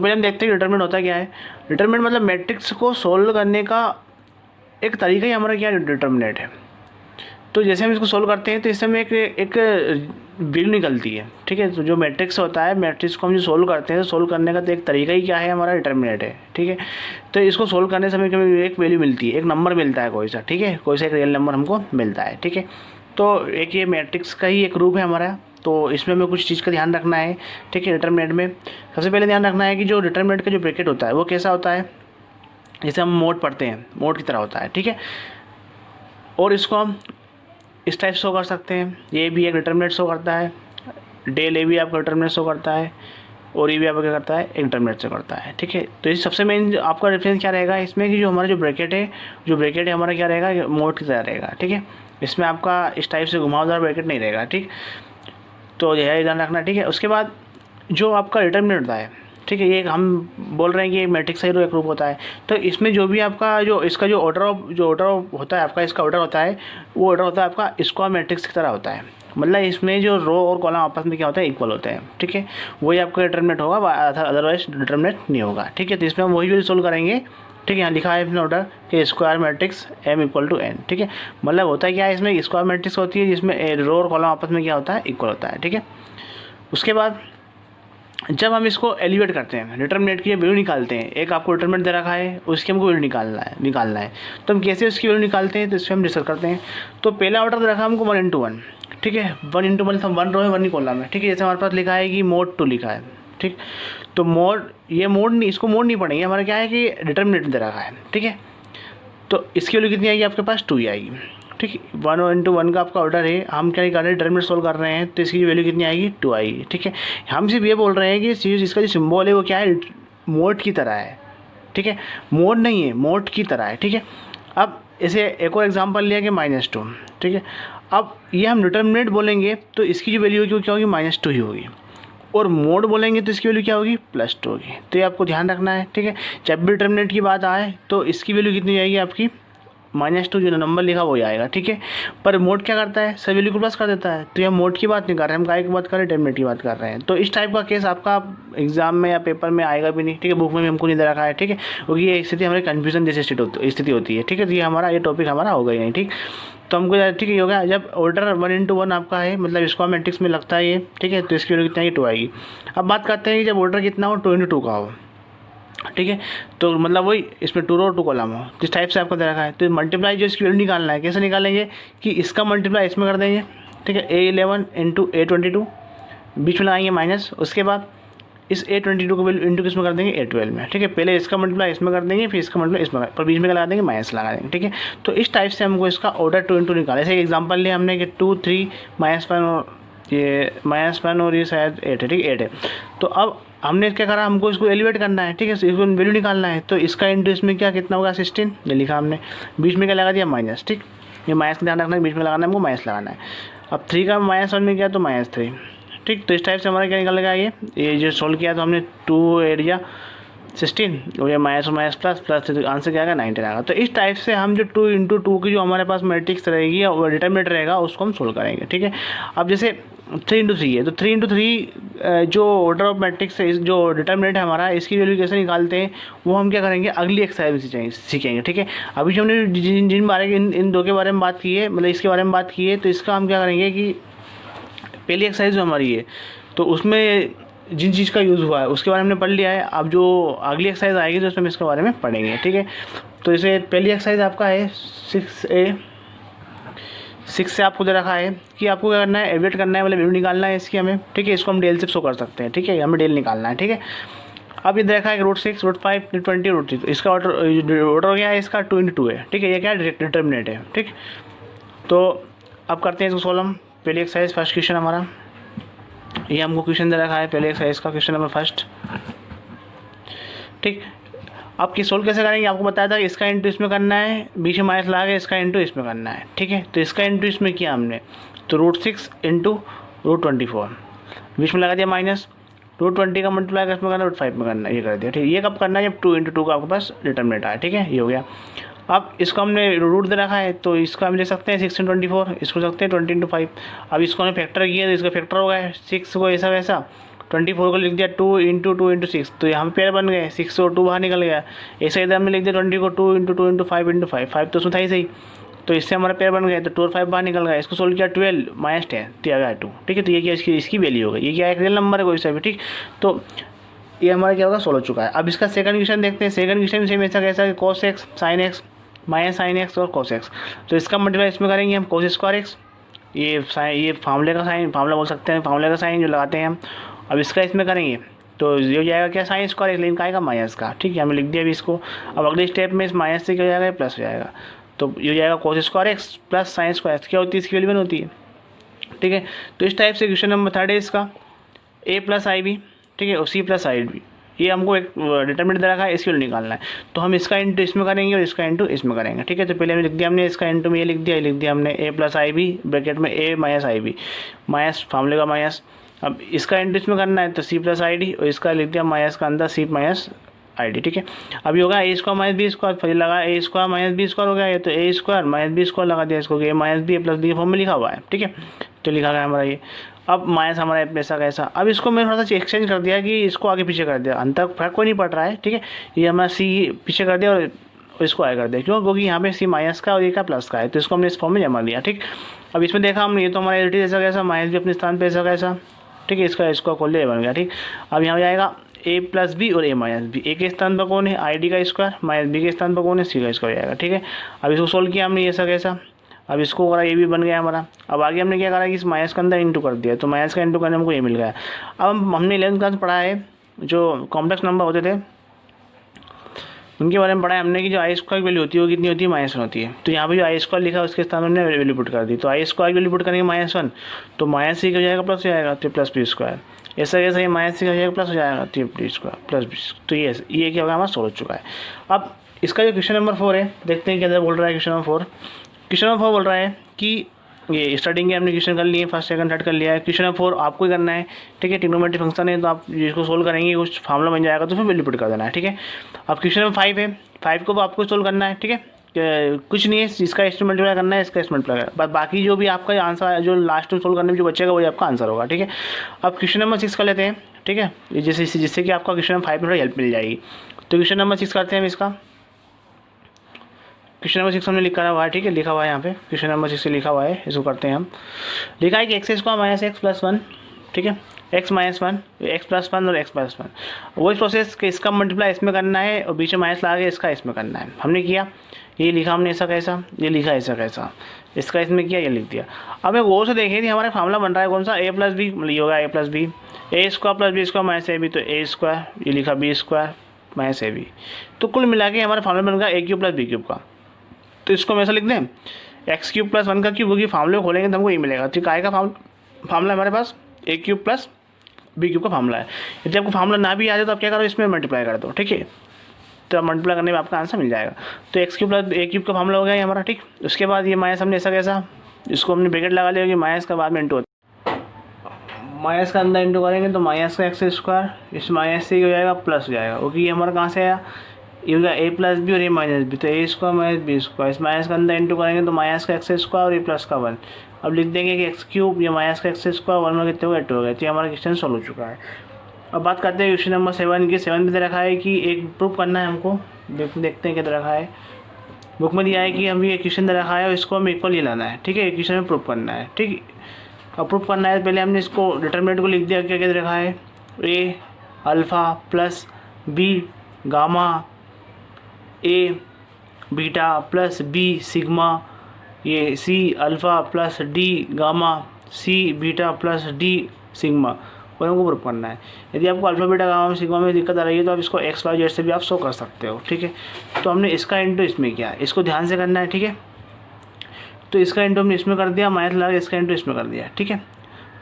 पहले हम देखते हैं डिटरमिनेंट होता क्या है। डिटरमिनेंट मतलब मैट्रिक्स को सोल्व करने का एक तरीका ही हमारा क्या डिटरमिनेंट है। तो जैसे हम इसको सोल्व करते हैं तो इससे हमें एक वैल्यू निकलती है, ठीक है। तो जो मैट्रिक्स होता है, मैट्रिक्स को हम जो सोल्व करते हैं तो सोल्व करने का तो एक तरीका ही क्या है, हमारा डिटरमिनेंट है, ठीक है। तो इसको सोल्व करने से हमें एक वैल्यू मिलती है, एक नंबर मिलता है कोई सा, ठीक है, कोई सा एक रियल नंबर हमको मिलता है, ठीक है। तो एक ये मैट्रिक्स का ही एक रूप है हमारा। तो इसमें हमें कुछ चीज़ का ध्यान रखना है, ठीक है। डिटरमिनेंट में सबसे पहले ध्यान रखना है कि जो डिटरमिनेंट का जो ब्रैकेट होता है वो कैसा होता है, जैसे हम मोड पढ़ते हैं, मोड की तरह होता है, ठीक है। और इसको हम इस टाइप शो कर सकते हैं, ये भी एक डिटरमिनेंट शो करता है, डेल ए भी आपका डिटरमिनेंट शो करता है, और ये भी आपका क्या करता है, एक डिटरमिनेंट शो करता है, ठीक है। तो इस सबसे मेन आपका डिफरेंस क्या रहेगा इसमें कि जो हमारा जो ब्रैकेट है हमारा क्या रहेगा, मोड की तरह रहेगा, ठीक है। इसमें आपका इस टाइप से घुमावदार ब्रैकेट नहीं रहेगा, ठीक। तो यह ध्यान रखना, ठीक है। उसके बाद जो आपका डिटरमिनेंट होता है, ठीक है, ये हम बोल रहे हैं कि मैट्रिक्स का ही एक रूप होता है। तो इसमें जो भी आपका जो इसका जो ऑर्डर ऑफ होता है आपका, इसका ऑर्डर होता है, वो ऑर्डर होता है आपका स्क्वायर मैट्रिक्स की तरह होता है। मतलब इसमें जो रो और कॉलम आपस में क्या होता है, इक्वल होते हैं, ठीक है। वही आपका डिटरमिनेंट होगा, अदरवाइज डिटरमिनेंट नहीं होगा, ठीक है। तो इसमें हम वही वैल्यू सोल्व करेंगे, ठीक है। यहाँ लिखा है इसमें ऑर्डर कि स्क्वायर मैट्रिक्स M = N, ठीक है। मतलब होता है क्या है, इसमें स्क्वायर मैट्रिक्स होती है जिसमें रो और कॉलम आपस में क्या होता है, इक्वल होता है, ठीक है। उसके बाद जब हम इसको एलिवेट करते हैं, डिटरमिनेंट की वैल्यू निकालते हैं, एक आपको डिटरमिनेंट दे रखा है, उसकी हमको वैल्यू निकालना है। तो हम कैसे उसकी वैल्यू निकालते हैं, तो इसमें हम डिस्कस करते हैं। तो पहला ऑर्डर दे रखा है हमको 1 × 1, ठीक है। 1 × 1 1 रो है 1 ही कॉलम है, ठीक है। जैसे हमारे पास लिखा है कि mod 2 लिखा है, ठीक। तो ये मोड नहीं, इसको मोड नहीं पढ़ेंगे, हमारा क्या है कि डिटरमिनेंट दे रखा है, ठीक है। तो इसकी वैल्यू कितनी आएगी आपके पास, 2 ही आएगी, ठीक है। 1 × 1 का आपका ऑर्डर है, हम क्या कर रहे हैं, डिटरमिनेंट सोल्व कर रहे हैं, तो इसकी वैल्यू कितनी आएगी, 2 आएगी, ठीक है। हम सिर्फ ये बोल रहे हैं कि इसका जो सिंबल है वो क्या है, मोड की तरह है, ठीक है। मोड नहीं है, मोड की तरह है, ठीक है। अब इसे एक और एग्जांपल लिया कि -2, ठीक है। अब ये हम डिटरमिनेंट बोलेंगे तो इसकी जो वैल्यू होगी वो क्या होगी, -2 ही होगी, और मोड बोलेंगे तो इसकी वैल्यू क्या होगी, +2 होगी। तो ये आपको ध्यान रखना है, ठीक है। जब भी डिटरमिनेंट की बात आए तो इसकी वैल्यू कितनी आएगी आपकी, -2, जो नंबर लिखा वो आएगा, ठीक है। पर मोड क्या करता है, सब वैल्यू को प्लस कर देता है। तो ये मोड की बात नहीं कर रहे हैं, हम काय की बात कर रहे हैं, डिटरमिनेंट की बात कर रहे हैं। तो इस टाइप का केस आपका एग्जाम में या पेपर में आएगा भी नहीं, ठीक है। बुक में भी हमको नहीं दे रखा है, ठीक है, क्योंकि ये स्थिति हमारी कन्फ्यूजन जैसी स्थिति होती है, ठीक है। तो ये हमारा ये टॉपिक हमारा होगा ही नहीं, ठीक। तो हमको ठीक है, ये हो गया। जब ऑर्डर 1 × 1 आपका है, मतलब स्क्वायर मैट्रिक्स में लगता है ये, ठीक है। तो इसकी वैल्यू कितनी आएगी, 2 आएगी। अब बात करते हैं कि जब ऑर्डर कितना हो, 2 × 2 का हो, ठीक है। तो मतलब वही इसमें 2 रो 2 कॉलम हो, जिस टाइप से आपको दे रखा है। तो मल्टीप्लाई जो इसकी वैल्यू निकालना है, कैसे निकालेंगे कि इसका मल्टीप्लाई इसमें कर देंगे, ठीक है। A11 × A22, बीच में लगाएंगे माइनस, उसके बाद इस A22 को वैल्यू इंटू किसमें कर देंगे, A12 में, ठीक है। पहले इसका मल्टीप्लाई इसमें कर देंगे, फिर इसका मल्टीप्लाई इसमें, पर बीच में लगा देंगे माइनस लगा देंगे, ठीक है। तो इस टाइप से हमको इसका ऑर्डर 2 × 2 निकाले। जैसे एक एग्जाम्पल लिया हमने कि 2 3 -1 और ये -1 और ये शायद 8 है, ठीक है, 8 है। तो अब हमने क्या करा, हमको इसको एलिवेट करना है, ठीक है, इसको वैल्यू निकालना है। तो इसका इंटू इसमें क्या कितना होगा, 16, ये लिखा हमने, बीच में क्या लगा दिया, माइनस, ठीक। ये माइनस का ध्यान रखना है, बीच में लगाना है, हमको माइनस लगाना है। अब 3 का -1 में क्या, तो -3, ठीक। तो इस टाइप से हमारा क्या निकलेगा, ये जो सोल्व किया तो हमने 2 8 या 16 और ये माइनस और माइनस प्लस तो आंसर क्या आएगा, 19 आएगा। तो इस टाइप से हम जो 2 × 2 की जो हमारे पास मैट्रिक्स रहेगी या डिटरमिनेंट रहेगा उसको हम सोल्व करेंगे, ठीक है। अब जैसे 3 × 3 है, तो 3 × 3 जो ऑर्डर ऑफ मैट्रिक्स है, जो डिटरमिनेंट है हमारा, इसकी वैल्यू कैसे निकालते हैं वो हम क्या करेंगे, अगली एक्सरसाइज में सीखेंगे, ठीक है। अभी जो हमने जिन बारे इन दो के बारे में बात की है, मतलब इसके बारे में बात की है, तो इसका हम क्या करेंगे कि पहली एक्सरसाइज जो हमारी है तो उसमें जिन चीज़ का यूज़ हुआ है उसके बारे में हमने पढ़ लिया है। अब जो अगली एक्सरसाइज आएगी तो उसमें इसके बारे में पढ़ेंगे, ठीक है। तो इसे पहली एक्सरसाइज आपका है 6 से आपको दे रखा है कि आपको क्या करना है, एवरेट करना है, मतलब वैल्यू निकालना है इसकी हमें, ठीक है। इसको हम डेल से शो कर सकते हैं, ठीक है, हमें डेल निकालना है, ठीक है। अब ये दे रखा है कि √6 √5 √20 √3, इसका ऑर्डर क्या है, इसका 2 × 2 है, ठीक है। ये क्या है, डिटरमिनेंट है, ठीक। तो अब करते हैं इसको सोल्व हम। पहली एक्सरसाइज फर्स्ट क्वेश्चन हमारा, ये हमको क्वेश्चन दे रखा है, पहले एक्सरसाइज का क्वेश्चन नंबर फर्स्ट, ठीक। आप किस सोल्व कैसे करेंगे, आपको बताया था कि इसका इंटू इसमें करना है, बीच में माइनस लगा के इसका इंटू इसमें करना है, ठीक है। तो इसका इंटू इसमें किया हमने, तो √6 × √24, बीच में लगा दिया माइनस, √20 का मल्टीप्लाई कर इसमें करना, √5 में करना, ये कर दिया, ठीक है। ये कब करना है, जब 2 × 2 का आपके पास डिटरमिनेंट आया, ठीक है, ये हो गया। अब इसको हमने रूट दे रखा है तो इसका हम ले सकते हैं 6 × 24, इसको सकते हैं 20 × 5। अब इसको हमने फैक्टर किया तो इसका फैक्टर होगा 6 को ऐसा वैसा, 24 को लिख दिया 2 इंटू 2 इंटू 6, तो यहाँ पे पेयर बन गए, 6 और 2 बाहर निकल गया। ऐसे इधर हमने लिख दिया 20 को 2 इंटू 2 इंटू 5 इंटू 5, 5 तो उसमें था ही सही, तो इससे हमारा पेयर बन गए, तो 2 और 5 बाहर निकल गया। इसको सोल्व किया 12 माइनस 10 तो आ गया 2, ठीक है। तो ये क्या इसकी वैल्यू होगी, ये क्या एक रियल नंबर है कोई सा भी, ठीक। तो ये हमारा क्या होगा, सोल्व हो चुका है। अब इसका सेकंड क्वेश्चन देखते हैं। सेकंड क्वेश्चन सेम ऐसा कैसा है, cos x sin x minus sine x और cos x, तो इसका मल्टीप्लाई इसमें करेंगे हम cos स्क्वायर x, ये फार्मूले का साइन, फार्मूला बोल सकते हैं, फार्मूले का साइन जो लगाते हैं हम। अब इसका इसमें करेंगे तो ये हो जाएगा क्या, साइन स्क्वायर x, लेकिन का आएगा माइनस का, ठीक है, हमने लिख दिया अभी इसको। अब अगले स्टेप में इस माइनस से क्या हो जाएगा, प्लस हो जाएगा, तो ये हो जाएगा cos square x plus sine square x, क्या होती है इसकी वैल्यू 1 होती है, ठीक है। तो इस टाइप से क्वेश्चन नंबर 3 है इसका, a प्लस आई बी, ठीक है, और c प्लस आई बी, ये हमको एक डिटरमिनेंट दे रखा है, इसकी वैल्यू निकालना है। तो हम इसका इंटू इसमें करेंगे और इसका इंटू इसमें करेंगे, ठीक है। तो पहले हमने लिख दिया, हमने इसका इंटू में ये लिख दिया हमने a plus I B bracket में a minus I B, minus फार्मूले का माइनस। अब इसका इंटू इसमें करना है तो c प्लस आई डी, और इसका लिख दिया माइनस का अंदर c माइनस आई डी, ठीक है। अभी होगा a square minus B square, फिर लगा a square minus B square हो गया, ये तो a square minus B square लगा दिया इसको, a minus B plus B के फॉर्म में लिखा हुआ है, ठीक है। तो लिखा गया हमारा ये। अब माइनस हमारा पैसा कैसा, अब इसको मैंने थोड़ा सा एक्सचेंज कर दिया कि इसको आगे पीछे कर दिया, अंतर फर्क कोई नहीं पड़ रहा है, ठीक है। ये हमारा सी पीछे कर दिया और इसको आगे कर दिया, क्यों, क्योंकि यहाँ पे सी माइनस का और ये का प्लस का है, तो इसको हमने इस फॉर्म में जमा दिया, ठीक। अब इसमें देखा हमने, ये तो हमारा एल टी ऐसा कैसा, माइनस भी अपने स्थान पर ऐसा कैसा, ठीक है, इसका खोल लिया बन गया, ठीक। अब यहाँ जाएगा a प्लस बी और a माइनस बी, ए के स्थान पर कौन है, आई डी का स्क्वायर, माइनस बी के स्थान पर कौन है, सी का स्क्वायर जाएगा, ठीक है। अब इसको सोल्व किया हमने, ऐसा कैसा, अब इसको करा, ये भी बन गया हमारा। अब आगे हमने क्या करा कि इस माइनस के अंदर इंटू कर दिया, तो माइनस का इंटू करने हमको ये मिल गया। अब हमने 11th क्लास पढ़ा है, जो कॉम्प्लेक्स नंबर होते थे उनके बारे में पढ़ा है हमने कि जो आई स्क्वायर की वैल्यू होती है वो कितनी होती है, -1 होती है। तो यहाँ पे जो आई स्क्वायर लिखा है उसके स्थान में हमने वैल्यू पुट कर दी, तो आई स्क्वायर की वैल्यू पुट करेंगे -1, तो माइनस सी हो जाएगा प्लस हो जाएगा, तो प्लस बी स्क्वायर, ऐसा कैसा, ये माइनस सी हो जाएगा प्लस हो जाएगा, तो बी स्क्वायर प्लस बी, तो ये क्या होगा हमारा सोल्व हो चुका है। अब इसका जो क्वेश्चन नंबर 4 है, देखते हैं क्या बोल रहा है क्वेश्चन नंबर 4। क्वेश्चन नंबर 4 बोल रहा है कि ये स्टार्टिंग के हमने क्वेश्चन कर लिए, फर्स्ट सेकंड थर्ड कर लिया है। क्वेश्चन नंबर 4 आपको ही करना है, ठीक है। ट्रिग्नोमेट्री फंक्शन है, तो आप जिसको सोल्व करेंगे कुछ फार्मूला बन जाएगा, तो फिर वैल्यू पुट कर देना है, ठीक है। अब क्वेश्चन नंबर 5 है, 5 को आपको सोल्व करना है, ठीक है। कुछ नहीं है, इसका एस्टिमेट मल्टीप्लाई करना है, इसका एस्टिमेट मल्टीप्लाई करना है, बाकी जो भी आपका आंसर जो लास्ट में सोल्व करने में जो बचेगा वही आपका आंसर होगा, ठीक है। अब क्वेश्चन नंबर 6 कर लेते हैं, ठीक है, जिससे कि आपका क्वेश्चन नंबर 5 में थोड़ी हेल्प मिल जाएगी। तो क्वेश्चन नंबर 6 करते हैं हम इसका। क्वेश्चन नंबर 6 हमने लिखा हुआ है, ठीक है, लिखा हुआ है यहाँ पे, क्वेश्चन नंबर 6 से लिखा हुआ है, इसको करते हैं हम। लिखा है कि x square minus x plus 1, ठीक है, एक्स माइनस 1, एक्स प्लस 1 और एक्स प्लस 1, वही प्रोसेस कि इसका मल्टीप्लाई इसमें करना है और बीच में माइनस लगा के इसका इसमें करना है। हमने किया, ये लिखा हमने ऐसा कैसा, ये लिखा ऐसा कैसा, इसका इसमें किया, ये लिख दिया। अब एक गौर से देखें, हमारा फार्मूला बन रहा है कौन सा, ए प्लस बी, ये होगा A plus B, A square plus B square minus A B, तो ए स्क्वायर, ये लिखा B square minus A B, तो कुल मिला के हमारा फार्मूला बन गया A cube plus B cube का। तो इसको हम ऐसा लिख दें, एक्स क्यूब प्लस 1 का क्यूब, क्योंकि फार्मूले खोलेंगे तो हमको ये मिलेगा, ठीक है। का फार्मूला हमारे पास ए क्यूब प्लस बी क्यूब का फार्मूला है। यदि आपको फार्मूला ना भी आ जाए तो आप क्या करो, इसमें मल्टीप्लाई कर दो, ठीक है, तो मल्टीप्लाई करने में आपका आंसर मिल जाएगा। तो एक्स क्यूब प्लस ए क्यूब का फार्मूला हो गया हमारा, ठीक। उसके बाद ये माइनस हमने ऐसा कैसा, इसको हमने ब्रैकेट लगा लिया कि माइनस का बाद में इंटू होता है, माइनस का अंदर इंटू करेंगे तो माइनस का एक्स स्क्वायर, इस माइनस से हो जाएगा प्लस हो जाएगा, क्योंकि ये हमारा कहाँ से आया, ये होगा ए प्लस बी और ए माइनस बी, तो A square minus B square, इस माइनस का अंदर इंटू करेंगे तो माइनस का एक्स स्क्वायर और ए प्लस का 1। अब लिख देंगे कि एक्स क्यूब, ये माइनस का एक्स स्क्वायर 1 में कितने हो गए, 2 हो गए, तो हमारा क्वेश्चन सॉल्व हो चुका है। अब बात करते हैं क्वेश्चन नंबर 7 की। 7 में दे रखा है कि एक प्रूफ करना है हमको, देखते हैं क्या दे रखा है। बुक में दिया है कि हम ये क्वेश्चन दे रखा है और इसको हम इक्वल ही लाना है, ठीक है, क्वेश्चन में प्रूफ करना है, ठीक। अब प्रूफ करना है, पहले हमने इसको डिटरमिनेंट को लिख दिया, क्या क्या दे रखा है, A alpha plus B gamma, A beta plus B sigma, ये C alpha plus D gamma, C beta plus D sigma, और हमको प्रूफ करना है। यदि आपको अल्फ़ा बीटा गामा सिग्मा में दिक्कत आ रही है तो आप इसको एक्स वाई जेड से भी आप शो कर सकते हो, ठीक है। तो हमने इसका इंटू इसमें किया, इसको ध्यान से करना है, ठीक है। तो इसका इंटू हमने इसमें कर दिया, माइनस लगा इसका इंटू इसमें कर दिया, ठीक है।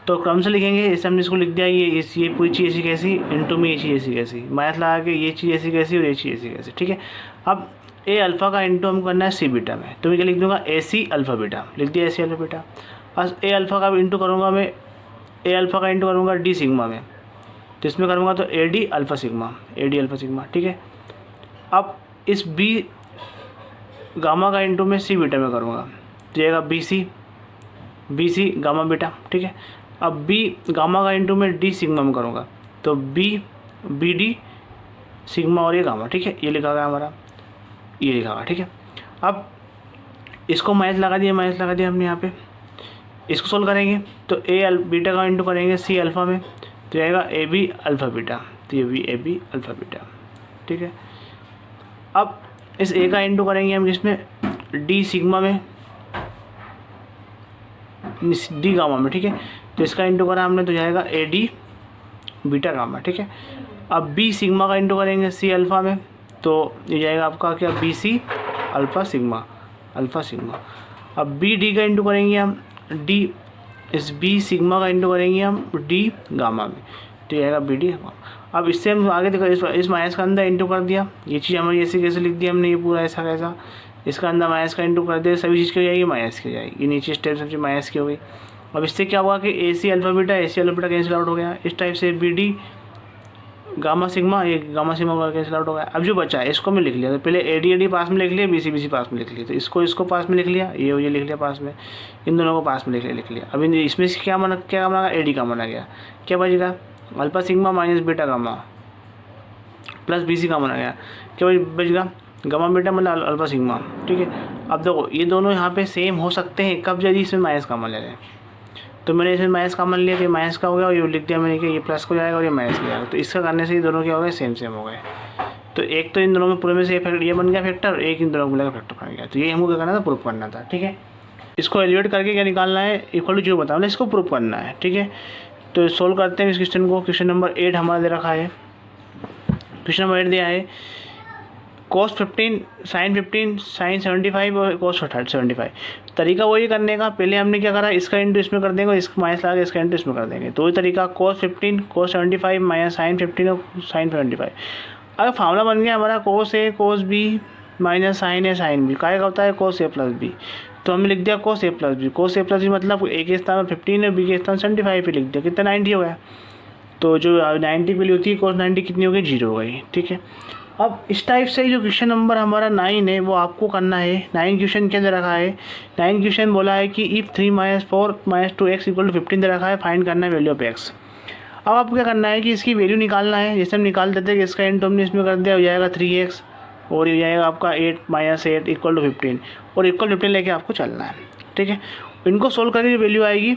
तो क्रम से लिखेंगे, इससे हमने इसको लिख दिया, ये पूरी चीज़ ऐसी कैसी, इंटू में ये चीज़ ऐसी कैसी, माइनस लगा के ये चीज़ ऐसी कैसी और ये चीज़ ऐसी कैसी, ठीक है। अब ए अल्फ़ा का इंटू हम करना है सी बीटा में, तो मैं क्या लिख दूंगा, ए सी अल्फ़ा बीटा, लिख दिया ए सी अल्फ़ा बीटा। बस ए अल्फ़ा का इंटू करूँगा मैं, ए अल्फ़ा का इंटू करूँगा डी सिग्मा में, तो इसमें करूँगा तो A D alpha sigma, A D alpha sigma, ठीक है। अब इस बी गामा का इंटू में सी बीटा में करूँगा, तो जाएगा बी सी गामा बीटा, ठीक है। अब बी गामा का इंटू में डी सिग्मा में करूँगा, तो बी डी सिग्मा और ये गामा, ठीक है, ये लिखा गया हमारा, ये लिखा गया, ठीक है। अब इसको माइनस लगा दिया हमने यहाँ पे। इसको सोल्व करेंगे तो ए बीटा का इंटू करेंगे सी अल्फ़ा में, तो आएगा ए बी अल्फ़ा बीटा, तो ये भी ए बी अल्फ़ा बीटा, ठीक है। अब इस ए का इंटू करेंगे हम किसमें, डी सिग्मा में, डी गामा में, ठीक है। तो इसका इंटू करा हमने तो जाएगा ए डी बीटा गामा, ठीक है। अब बी सिग्मा का इंटू करेंगे सी अल्फ़ा में, तो ये जाएगा आपका क्या, बी सी अल्फ़ा सिग्मा, अब बी डी का इंटू करेंगे हम डी, इस बी सिग्मा का इंटू करेंगे हम डी गामा में, तो ये आएगा बी डी गामा। अब इससे हम आगे देखो, इस माइनस का अंदर इंटू कर दिया, ये चीज़ हमारी ऐसे कैसे लिख दिया हमने, ये पूरा ऐसा कैसा, इसका अंदर माइनस का इंटू कर दिया, सभी चीज़ की हो जाएगी माइनस की हो जाएगी, ये नीचे स्टेप सबसे माइनस की हो गई। अब इससे क्या हुआ कि A C alpha beta cancel out हो गया, इस टाइप से बी डी गामा सिग्मा, ये गामा सिग्मा कैंसिल आउट हो गया। अब जो बचा है इसको मैं लिख लिया, तो पहले ए डी पास में लिख लिया, बी सी पास में लिख लिया, तो इसको पास में लिख लिया, ये लिख लिया पास में, इन दोनों को पास में लिख लिया। अब इसमें से क्या बना ए डी का बना गया, क्या बचेगा, alpha sigma minus beta gamma plus B C का बना गया, क्या बचेगा, गामा बीटा मतलब अल्फा सिग्मा, ठीक है। अब देखो ये दोनों यहाँ पे सेम हो सकते हैं कब, यदि इसमें माइनस कॉमन ले रहे हैं, तो मैंने इसमें माइनस कॉमन लिया, तो माइनस का हो गया और ये लिख दिया मैंने कि ये प्लस को जाएगा और ये माइनस हो जाएगा, तो इसका करने से ये दोनों क्या हो गए, सेम हो गए। तो एक तो इन दोनों में पूरे में से ये बन गया फैक्टर, एक इन दोनों में मिला फैक्टर बन गया, तो ये हमको क्या करना था, प्रूफ करना था, ठीक है। इसको एलिवेट करके क्या निकालना है, इक्वल टू 0 बताना, इसको प्रूफ करना है, ठीक है। तो सोल्व करते हैं इस क्वेश्चन को। क्वेश्चन नंबर 8 हमारा दे रखा है, क्वेश्चन नंबर 8 दिया है cos 15 sin 15 sin 75 और cos 75। तरीका वही करने का, पहले हमने क्या करा, इसका इंटू इसमें कर देंगे, इसका माइनस लगा के इसका इंटू इसमें कर देंगे, तो वही तरीका cos 15 cos 75 माइनस sin 15 और sin 75। अगर फार्मूला बन गया हमारा cos A cos B minus sin A sin B, क्या होता है cos A प्लस B, तो हमने लिख दिया cos A plus B। cos A plus B मतलब A के स्थान में 15 है, B के स्थान 75 पे लिख दिया, कितना 90 हो गया, तो जो 90 पे ली होती है cos 90 कितनी हो गई, 0 हो गई, ठीक है। अब इस टाइप से जो क्वेश्चन नंबर हमारा 9 है वो आपको करना है। 9 क्वेश्चन क्या दे रखा है, 9 क्वेश्चन बोला है कि इफ़ 3 - 4 - 2x = 15 दे रखा है, फाइंड करना है वैल्यू ऑफ x। अब आपको क्या करना है कि इसकी वैल्यू निकालना है, जैसे हम निकाल देते हैं कि इसका इंटू हमने इसमें कर दिया, हो जाएगा 3x और ये जाएगा आपका 8 - 8 = 15 और इक्वल 15 लेके आपको चलना है, ठीक है। इनको सोल्व करके जो वैल्यू आएगी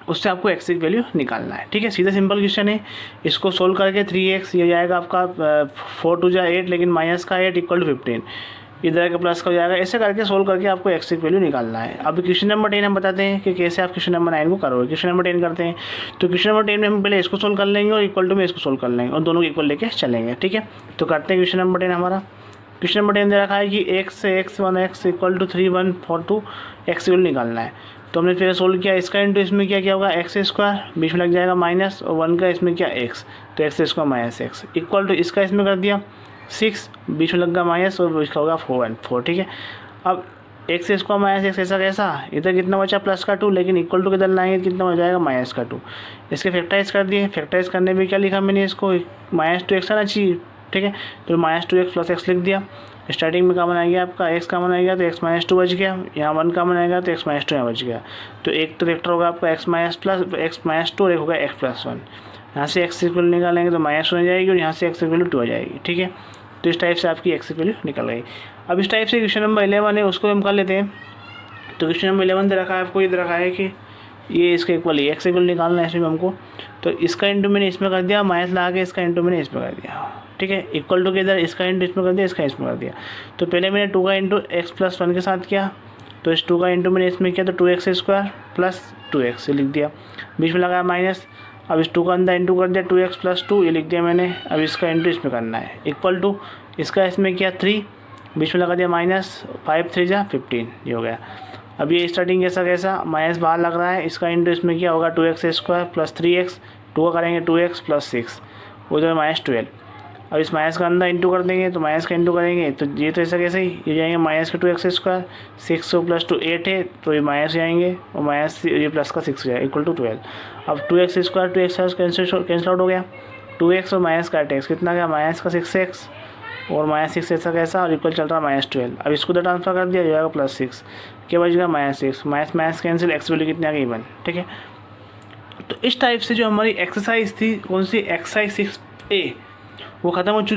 उससे आपको x की वैल्यू निकालना है, ठीक है। सीधा सिंपल क्वेश्चन है, इसको सोल्व करके 3x ये जाएगा आपका 4 2 8, लेकिन माइनस का 8 = 15, इधर का प्लस का हो जाएगा, ऐसे करके सोल्व करके आपको x की वैल्यू निकालना है। अब क्वेश्चन नंबर 10 हम बताते हैं कि कैसे आप क्वेश्चन नंबर 9 को करोगे। क्वेश्चन नंबर 10 करते हैं, तो क्वेश्चन नंबर 10 में हम पहले इसको सोल्व कर लेंगे और इक्वल टू में इसको सोल्व कर लेंगे और दोनों को इक्वल लेके चलेंगे, ठीक है। तो करते हैं क्वेश्चन नंबर 10 हमारा। क्वेश्चन नंबर 10 दे रखा है कि x 1x = 3 1 4 2 x की वैल्यू निकालना है। तो हमने फिर सोल्व किया, इसका इंटू इसमें क्या होगा, x², बीच में लग जाएगा माइनस और 1 का इसमें क्या x, तो x² - x इक्वल टू इसका इसमें कर दिया 6, बीच में लग गया माइनस और इसका होगा 4, ठीक है। अब x² - x ऐसा कैसा, इधर कितना बचा प्लस का 2, लेकिन इक्वल टू किधर लाएंगे, कितना हो जाएगा माइनस का 2। इसके फैक्टराइज कर दिए, फैक्टराइज करने में क्या लिखा मैंने, इसको -2x आना चाहिए, ठीक है, तो -2x + x लिख दिया। स्टार्टिंग में क्या बनाएगा आपका x का बनाएगा तो x - 2 बच गया, यहाँ 1 का बनाएगा तो x - 2 यहाँ बच गया, तो एक तो वेक्टर होगा आपका x - 2 और एक होगा x + 1। यहाँ से x की वैल्यू निकालेंगे तो माइनस हो जाएगी और यहाँ से x की वैल्यू 2 आ जाएगी, ठीक है। तो इस टाइप से आपकी x की वैल्यू निकल गई। अब इस टाइप से क्वेश्चन नंबर 11 है, उसको हम कर लेते हैं। तो क्वेश्चन नंबर 11 दे रखा है आपको, ये दे रखा है कि ये इसका इक्वल है, x की वैल्यू निकालना है इसमें हमको, तो इसका इंटू मैंने इसमें कर दिया, माइनस लगा के इसका इंटू मैंने इसमें कर दिया, ठीक है। इक्वल टू के इधर इसका इंटू इसमें कर दिया, इसका इसमें कर दिया। तो पहले मैंने 2 का इंटू x + 1 के साथ किया, तो इस 2 का इंटू मैंने इसमें किया तो 2x² + 2x लिख दिया, बीच में लगाया माइनस। अब इस 2 का अंदर इंटू कर दिया 2x + 2 ये लिख दिया मैंने। अब इसका इंटू इसमें करना है, इक्वल टू इसका इसमें किया 3, बीच में लगा दिया माइनस, 5 3 = 15 ये हो गया। अब ये स्टार्टिंग कैसा माइनस बाहर लग रहा है, इसका इंटू इसमें क्या होगा 2x² + 3x, 2 का करेंगे 2x + 6 उधर -12। अब इस माइनस का अंदर इंटू कर देंगे, तो माइनस का इंटू करेंगे तो ये तो ऐसा कैसे ही ये जाएंगे -2x², 6 + 2 8 है तो ये माइनस जाएंगे और माइनस ये प्लस का 6 हो जाएगा = 12। अब 2x² 2x कैंसिल आउट हो गया, 2x और माइनस का x कितना गया माइनस का 6x और -6 ऐसा कैसा और इक्वल चल रहा -12। अब इसको तो ट्रांसफर कर दिया जाएगा +6, क्या बचेगा -6, माइनस कैंसिल, x वैल्यू कितनी आ गई 1, ठीक है। तो इस टाइप से जो हमारी एक्सरसाइज थी, कौन सी एक्सरसाइज 6A, वो ख़त्म हो चुकी।